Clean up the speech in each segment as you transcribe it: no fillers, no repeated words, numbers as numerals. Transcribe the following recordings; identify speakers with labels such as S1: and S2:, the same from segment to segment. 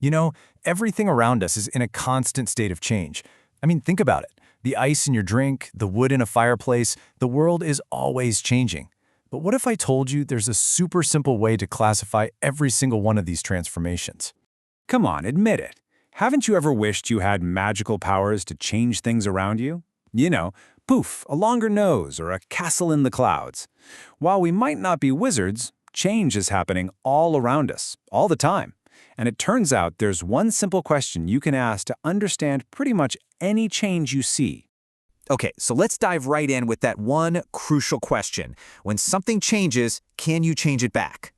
S1: You know, everything around us is in a constant state of change. I mean, think about it. The ice in your drink, the wood in a fireplace, the world is always changing. But what if I told you there's a super simple way to classify every single one of these transformations?
S2: Come on, admit it. Haven't you ever wished you had magical powers to change things around you? You know, poof, a longer nose or a castle in the clouds. While we might not be wizards, change is happening all around us, all the time. And it turns out there's one simple question you can ask to understand pretty much any change you see.
S3: Okay, so let's dive right in with that one crucial question. When something changes, can you change it back?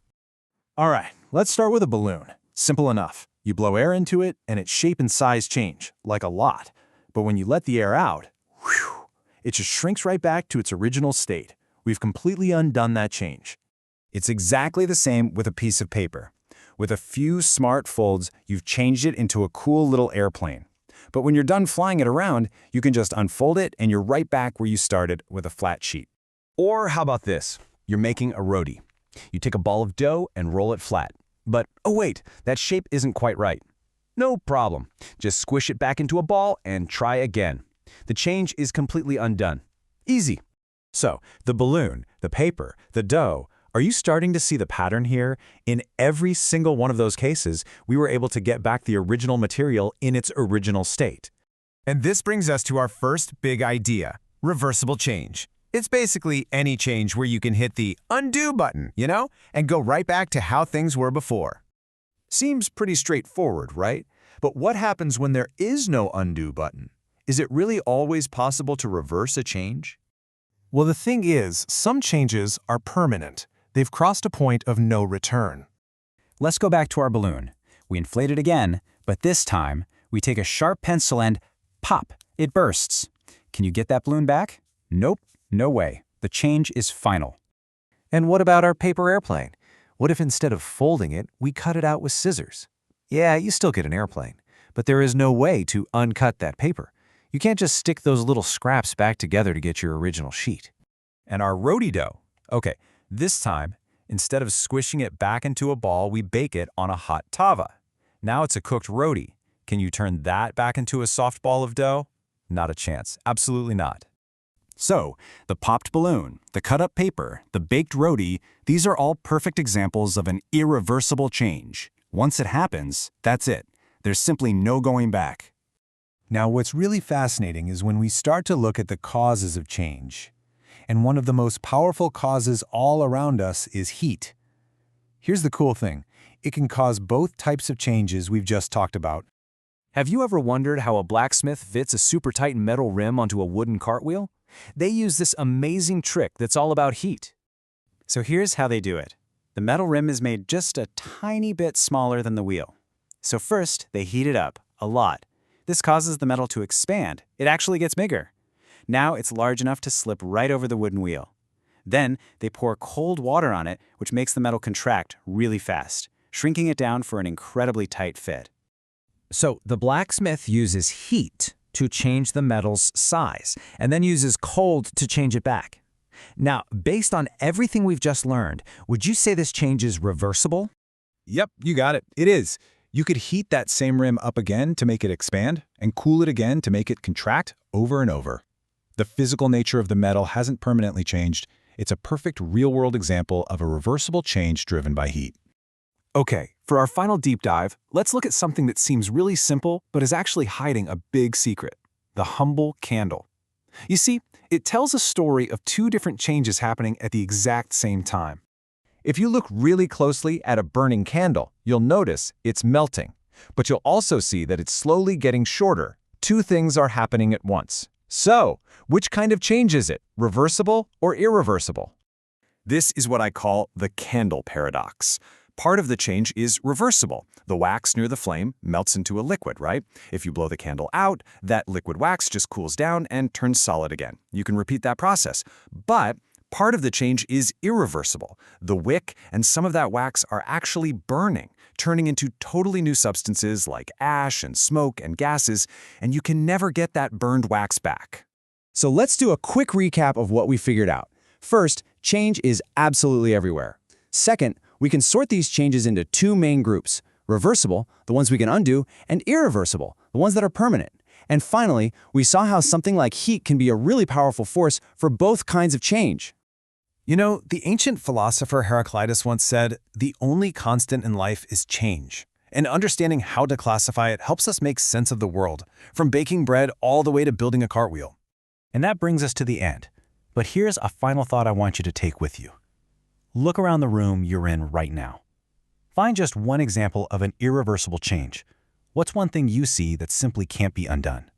S1: All right, let's start with a balloon. Simple enough. You blow air into it, and its shape and size change, like a lot. But when you let the air out, whew, it just shrinks right back to its original state. We've completely undone that change.
S2: It's exactly the same with a piece of paper. With a few smart folds, you've changed it into a cool little airplane. But when you're done flying it around, you can just unfold it and you're right back where you started with a flat sheet.
S4: Or how about this? You're making a roti. You take a ball of dough and roll it flat. But, oh wait, that shape isn't quite right. No problem. Just squish it back into a ball and try again. The change is completely undone. Easy.
S1: So, the balloon, the paper, the dough, are you starting to see the pattern here? In every single one of those cases, we were able to get back the original material in its original state.
S5: And this brings us to our first big idea, reversible change. It's basically any change where you can hit the undo button, and go right back to how things were before.
S6: Seems pretty straightforward, right? But what happens when there is no undo button? Is it really always possible to reverse a change?
S7: Well, the thing is, some changes are permanent. They've crossed a point of no return.
S2: Let's go back to our balloon. We inflate it again, but this time, we take a sharp pencil and pop, it bursts. Can you get that balloon back? Nope, no way. The change is final.
S8: And what about our paper airplane? What if instead of folding it, we cut it out with scissors? Yeah, you still get an airplane, but there is no way to uncut that paper. You can't just stick those little scraps back together to get your original sheet.
S1: And our roti dough. Okay, this time, instead of squishing it back into a ball, we bake it on a hot tava. Now it's a cooked roti. Can you turn that back into a soft ball of dough? Not a chance. Absolutely not.
S2: So, the popped balloon, the cut-up paper, the baked roti, these are all perfect examples of an irreversible change. Once it happens, that's it. There's simply no going back.
S9: Now, what's really fascinating is when we start to look at the causes of change. And one of the most powerful causes all around us is heat. Here's the cool thing. It can cause both types of changes we've just talked about.
S8: Have you ever wondered how a blacksmith fits a super tight metal rim onto a wooden cartwheel? They use this amazing trick that's all about heat.
S2: So here's how they do it. The metal rim is made just a tiny bit smaller than the wheel. So first, they heat it up, a lot. This causes the metal to expand. It actually gets bigger. Now it's large enough to slip right over the wooden wheel. Then they pour cold water on it, which makes the metal contract really fast, shrinking it down for an incredibly tight fit.
S10: So the blacksmith uses heat to change the metal's size, and then uses cold to change it back. Now, based on everything we've just learned, would you say this change is reversible?
S2: Yep, you got it. It is. You could heat that same rim up again to make it expand, and cool it again to make it contract over and over. The physical nature of the metal hasn't permanently changed. It's a perfect real-world example of a reversible change driven by heat.
S7: Okay, for our final deep dive, let's look at something that seems really simple but is actually hiding a big secret: the humble candle. You see, it tells a story of two different changes happening at the exact same time.
S8: If you look really closely at a burning candle, you'll notice it's melting. But you'll also see that it's slowly getting shorter. Two things are happening at once. So, which kind of change is it? Reversible or irreversible?
S5: This is what I call the candle paradox. Part of the change is reversible. The wax near the flame melts into a liquid, right? If you blow the candle out, that liquid wax just cools down and turns solid again. You can repeat that process. But part of the change is irreversible. The wick and some of that wax are actually burning, turning into totally new substances like ash and smoke and gases, and you can never get that burned wax back.
S4: So let's do a quick recap of what we figured out. First, change is absolutely everywhere. Second, we can sort these changes into two main groups:
S2: reversible, the ones we can undo, and irreversible, the ones that are permanent. And finally, we saw how something like heat can be a really powerful force for both kinds of change.
S1: You know, the ancient philosopher Heraclitus once said, "The only constant in life is change." And understanding how to classify it helps us make sense of the world, from baking bread all the way to building a cartwheel.
S2: And that brings us to the end. But here's a final thought I want you to take with you. Look around the room you're in right now. Find just one example of an irreversible change. What's one thing you see that simply can't be undone?